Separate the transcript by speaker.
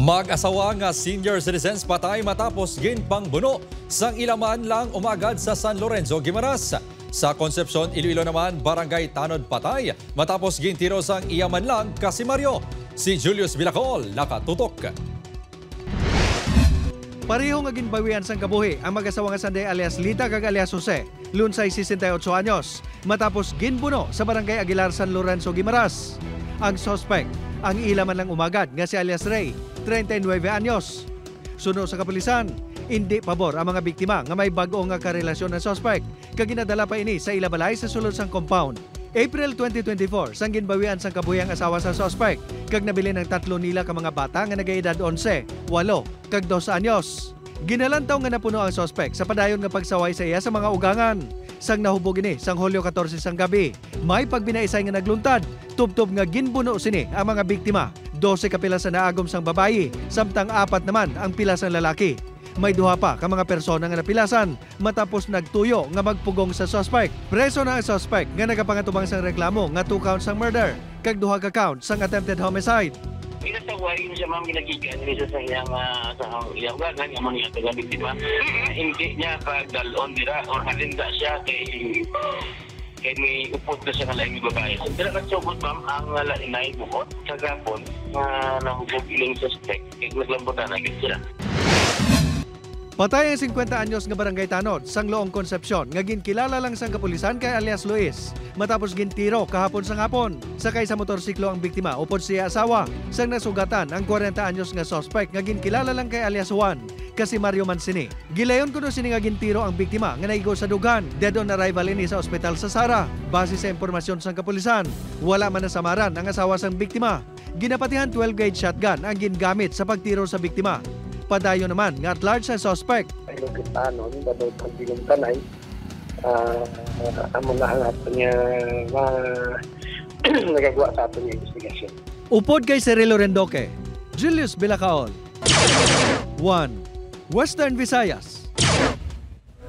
Speaker 1: Mag-asawa nga senior citizens patay matapos ginpangbuno sang ilaman lang umagad sa San Lorenzo, Guimaras. Sa Concepcion, Iloilo naman, barangay Tanod patay matapos gintiro sang iyaman lang Casimario. Si Julius Vilacol nakatutok.
Speaker 2: Pareho nga ginbawian sang kabuhi ang mag-asawa nga Sanday alias Lita kag alias Jose, lunsay 68 anyos, matapos ginbuno sa barangay Aguilar, San Lorenzo, Guimaras. Ang suspect, ang ilaman lang umagad nga si alias Ray, 39 anyos. Suno sa kapulisan, hindi pabor ang mga biktima nga may bago nga karelasyon ng suspect kag ginadala pa ini sa ilabalay sa sulod sang compound. April 2024, sang ginbawian sang kabuyang asawa sa suspect kag nabili ng tatlo nila ka mga bata nga nagaedad 11, 8 kag 2 anyos. Ginalantaw nga napuno ang suspect sa padayon nga pagsaway sa iya sa mga ugangan. Sang nahubog ini sang Hulyo 14 sang gabi, may pagbinaisay nga nagluntad, tubtob nga ginbuno sini ang mga biktima. 12 ka pila sa naagom sang babayi, samtang 4 naman ang pila sang lalaki. May duha pa ka mga persona nga napilasan matapos nagtuyo nga magpugong sa suspect. Preso na ang suspect nga nagapangatubang sang reklamo nga 2 counts sang murder kag 2 ka count sang attempted homicide.
Speaker 3: Pinatawari siya mga ginagigan niya sa iyang gagan, yung mga taga-biktima. Hindi niya pagdalon dira or halinda siya kay may upot na siya nga laing babae. Dira nagsugod ma'am ang lainay bukod sa gapon na nahubog iling suspect kay naglambutan agad sila.
Speaker 2: Patay ang 50 anyos nga barangay Tanod sang Loong Concepcion nga ginkilala lang sang kapulisan kay alias Luis matapos gintiro kahapon sang hapon. Sakay sa motorsiklo ang biktima upod siya asawa. Sang nasugatan ang 40 anyos nga suspect nga ginkilala lang kay alias Juan kasi Mario Mancini. Gilayon kuno sini nga gintiro ang biktima nga naigo sa dugan dead on arrival ini sa ospital sa Sara. Base sa impormasyon sang kapulisan, wala man nasamaran ang asawa sang biktima. Ginapatihan 12 gauge shotgun ang gingamit sa pagtiro sa biktima. Padayo naman nga at large sa suspect.
Speaker 4: Ano kita nun, babay pang bilong tanay, ang mga hangat niya nagagawa sa ato niya investigasyon.
Speaker 2: Upod kay Cirilo Rendoque, Julius Vilacol, 1 Western Visayas.